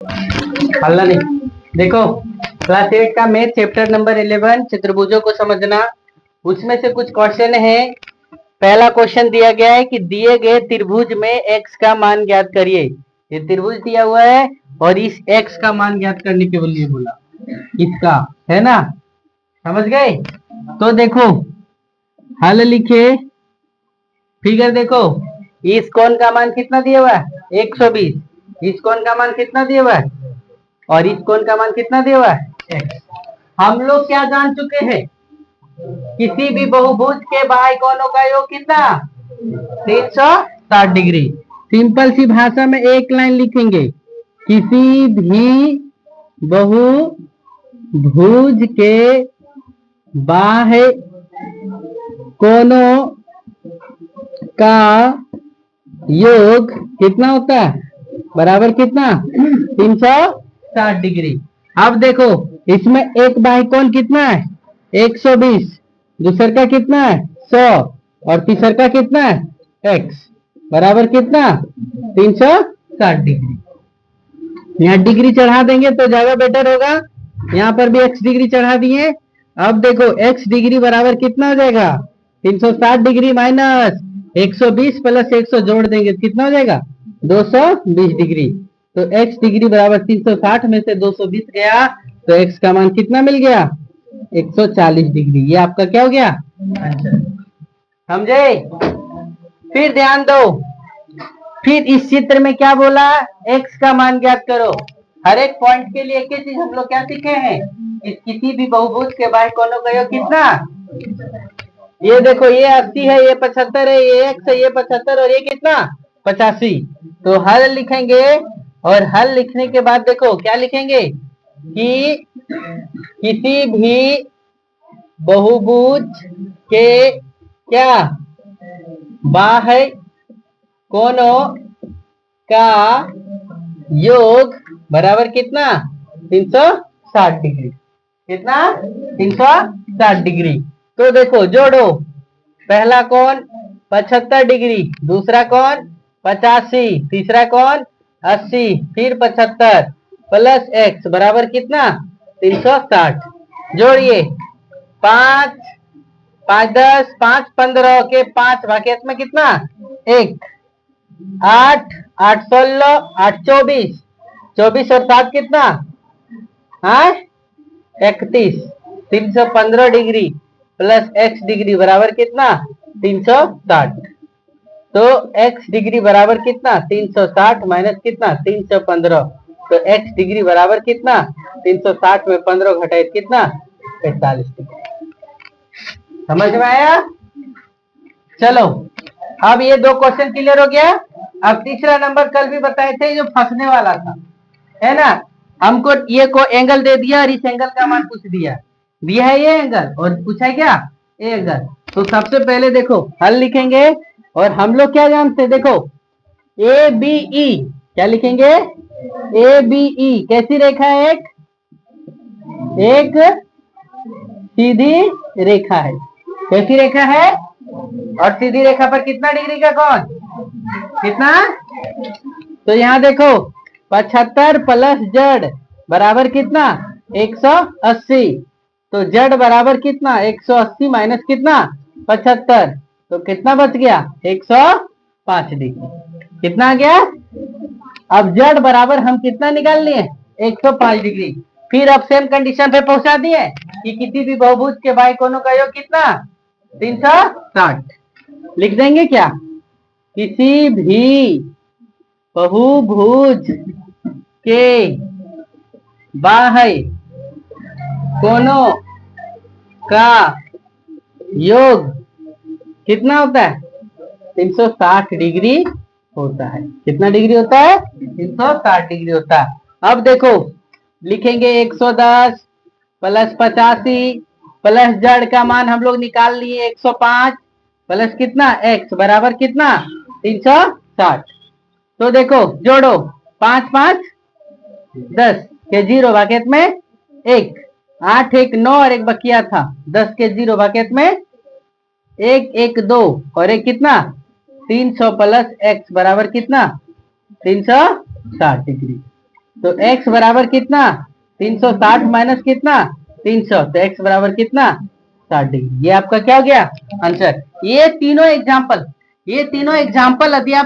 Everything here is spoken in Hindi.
हल्ला नहीं। देखो, क्लास 8 का मैथ चैप्टर नंबर 11 चतुर्भुजों को समझना, उसमें से कुछ क्वेश्चन है। पहला क्वेश्चन दिया गया है कि दिए गए त्रिभुज में x का मान ज्ञात करिए। ये त्रिभुज दिया हुआ है और इस x का मान ज्ञात करने के लिए बोला, इसका, है ना, समझ गए। तो देखो, हल लिखे, फिगर देखो, इस कोण का मान कितना दिया हुआ है 120, इस कोण का मान कितना दिया हुआ है और इस कोण का मान कितना दिया हुआ है x। हम लोग क्या जान चुके हैं, किसी भी बहुभुज के बाह्य कोणों का योग कितना 360 डिग्री। सिंपल सी भाषा में एक लाइन लिखेंगे, किसी भी बहुभुज के बाह्य कोणों का योग कितना होता है, बराबर कितना 360 डिग्री। अब देखो, इसमें एक बाह्य कोण कितना है 120, दूसर का कितना है 100 और तीसर का कितना है x, बराबर कितना 360 डिग्री। यहाँ डिग्री चढ़ा देंगे तो ज्यादा बेटर होगा, यहाँ पर भी x डिग्री चढ़ा दिए। अब देखो x डिग्री बराबर कितना हो जाएगा 360 डिग्री माइनस 120 प्लस 100 जोड़ देंगे तो कितना हो जाएगा 220 डिग्री। तो x डिग्री बराबर 360 में से 220 गया तो x का मान कितना मिल गया 140 डिग्री। ये आपका क्या हो गया आंसर, समझे। फिर ध्यान दो, फिर इस चित्र में क्या बोला, x का मान ज्ञात करो। हर एक पॉइंट के लिए एक ही चीज हम लोग क्या सीखे हैं, किसी भी बहुभुज के बाह्य कोणों का योग कितना। ये देखो, ये 80 है, ये 75 है, ये x है, ये 75 और ये कितना 85। तो हल लिखेंगे और हल लिखने के बाद देखो क्या लिखेंगे कि किसी भी बहुभुज के क्या बाह्य कोणों का योग बराबर कितना 360 डिग्री, कितना 360 डिग्री। तो देखो जोड़ो, पहला कोण 75 डिग्री, दूसरा कोण 85, तीसरा कोण 80, फिर 75 प्लस x बराबर कितना 360। जोड़िए, 5 5 10 5 15 के 5 भाग्य में कितना 1, 8 8 16 8 24, 24 और 7 कितना 31, 315 डिग्री प्लस x डिग्री बराबर कितना 360। तो x डिग्री बराबर कितना 360 माइनस कितना 315, तो x डिग्री बराबर कितना 360 में 15 घटाए कितना 45 डिग्री। समझ में आया। चलो, अब ये दो क्वेश्चन क्लियर हो गया। अब तीसरा नंबर कल भी बताए थे जो फंसने वाला था, है ना। हमको ये को एंगल दे दिया और इस एंगल का मान पूछ दिया है ये एंगल और पूछा है क्या ये एंगल। तो सबसे पहले देखो हल लिखेंगे और हम लोग क्या जानते हैं, देखो ए बी ई, क्या लिखेंगे ए बी ई कैसी रेखा है, एक सीधी रेखा है, कैसी रेखा है और सीधी रेखा पर कितना डिग्री का कोण कितना। तो यहाँ देखो 75 प्लस z बराबर कितना 180, तो z बराबर कितना 180 माइनस कितना 75, तो कितना बच गया 105 डिग्री। कितना आ गया। अब z बराबर हम कितना निकाल लिए 105 डिग्री। फिर अब सेम कंडीशन पे पहुंचा दिए कि किसी भी बहुभुज के बाह्य कोणों का योग कितना 360। लिख देंगे क्या, किसी भी बहुभुज के बाह्य कोणों का योग कितना होता है 360 डिग्री होता है। कितना डिग्री होता है 360 डिग्री होता है। अब देखो लिखेंगे 110 प्लस 85 प्लस z का मान हम लोग निकाल लिए 105 प्लस कितना x बराबर कितना 360। तो देखो जोड़ो 5 5 10 के 0 भाग्यत में 1, 8 1 9 और एक बकिया था 10 के 0 भाग्यत में 1 1 2 और एक कितना 300 प्लस x बराबर कितना 360 डिग्री। तो x बराबर कितना 360 माइनस कितना 300, तो x बराबर कितना 60 डिग्री। ये आपका क्या हो गया आंसर। ये तीनों एग्जाम्पल यदि आप